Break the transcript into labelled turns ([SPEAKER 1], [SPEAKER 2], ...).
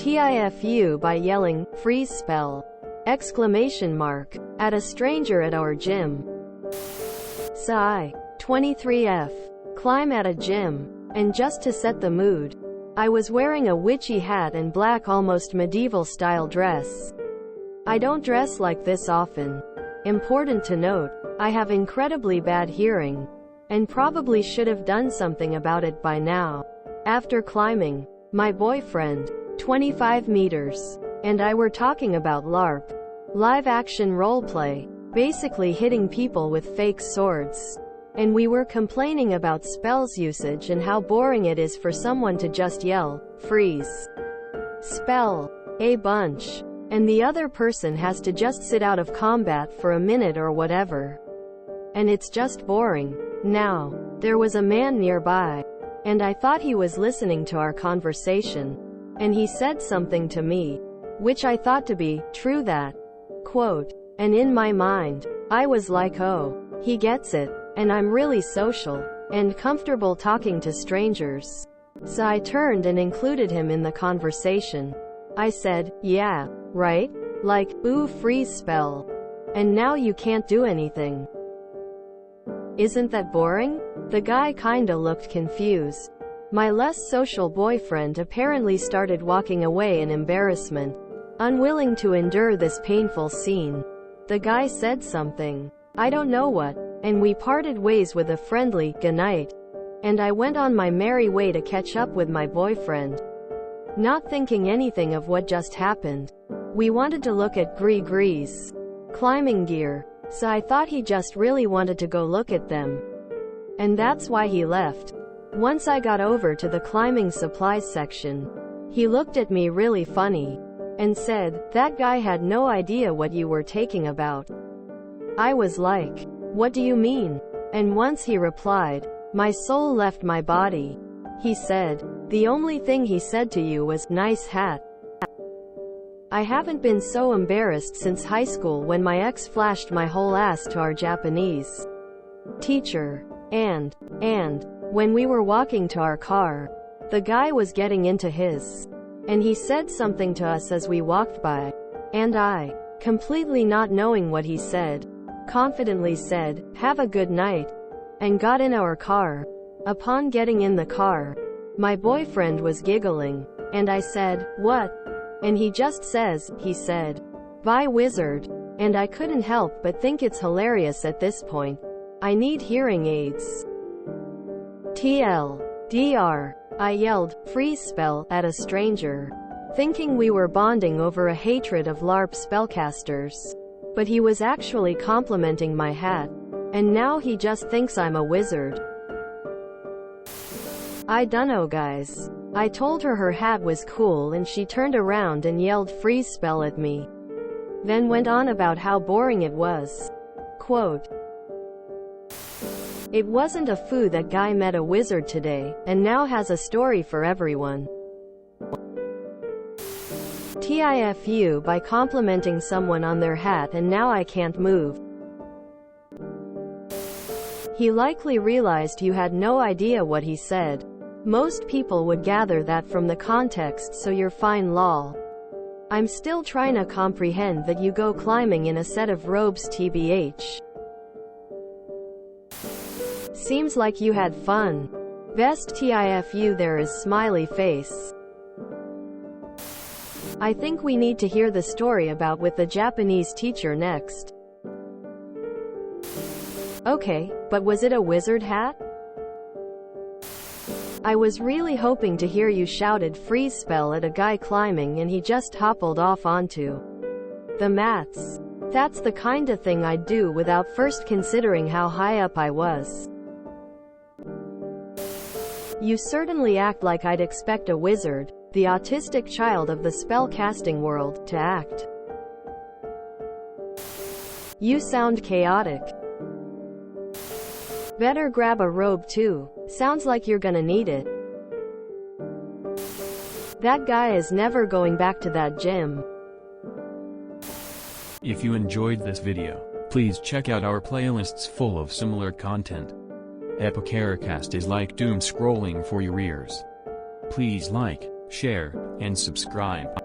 [SPEAKER 1] TIFU by yelling, "Freeze spell!" Exclamation mark, at a stranger at our gym. Sigh. 23F. Climb at a gym. And just to set the mood, I was wearing a witchy hat and black almost medieval style dress. I don't dress like this often. Important to note, I have incredibly bad hearing, and probably should have done something about it by now. After climbing, my boyfriend, 25 meters, and I were talking about LARP, live action roleplay, basically hitting people with fake swords. And we were complaining about spells usage and how boring it is for someone to just yell, "Freeze spell" a bunch, and the other person has to just sit out of combat for a minute or whatever. And it's just boring. Now, there was a man nearby, and I thought he was listening to our conversation, and he said something to me, which I thought to be true, that quote, and in my mind, I was like, oh, he gets it. And I'm really social and comfortable talking to strangers. So I turned and included him in the conversation. I said, yeah, right? Like, ooh, freeze spell. And now you can't do anything. Isn't that boring? The guy kinda looked confused. My less social boyfriend apparently started walking away in embarrassment, unwilling to endure this painful scene. The guy said something, I don't know what, and we parted ways with a friendly "goodnight," and I went on my merry way to catch up with my boyfriend, not thinking anything of what just happened. We wanted to look at Gree's climbing gear, so I thought he just really wanted to go look at them, and that's why he left. Once I got over to the climbing supplies section, he looked at me really funny and said, "That guy had no idea what you were talking about." I was like, "What do you mean?" And once he replied, my soul left my body. He said, "The only thing he said to you was, 'Nice hat.'" I haven't been so embarrassed since high school when my ex flashed my whole ass to our Japanese teacher. And when we were walking to our car, the guy was getting into his, and he said something to us as we walked by, and I, completely not knowing what he said, confidently said, "Have a good night," and got in our car. Upon getting in the car, my boyfriend was giggling, and I said, "What?" And he just he said, "Bye, wizard." And I couldn't help but think it's hilarious at this point. I need hearing aids. TLDR. I yelled, "Freeze spell," at a stranger, thinking we were bonding over a hatred of LARP spellcasters. But he was actually complimenting my hat, and now he just thinks I'm a wizard. I dunno, guys. I told her hat was cool and she turned around and yelled "freeze spell" at me. Then went on about how boring it was. Quote, "It wasn't a foo that guy met a wizard today, and now has a story for everyone." TIFU by complimenting someone on their hat and now I can't move. He likely realized you had no idea what he said. Most people would gather that from the context, so you're fine, lol. I'm still trying to comprehend that you go climbing in a set of robes, tbh. Seems like you had fun. Best TIFU. There is smiley face. I think we need to hear the story about with the Japanese teacher next. Okay, but was it a wizard hat? I was really hoping to hear you shouted "freeze spell" at a guy climbing and he just hoppled off onto the mats. That's the kinda thing I'd do without first considering how high up I was. You certainly act like I'd expect a wizard, the autistic child of the spell-casting world, to act. You sound chaotic. Better grab a robe too. Sounds like you're gonna need it. That guy is never going back to that gym.
[SPEAKER 2] If you enjoyed this video, please check out our playlists full of similar content. Epicaricast is like doom scrolling for your ears. Please like, share, and subscribe.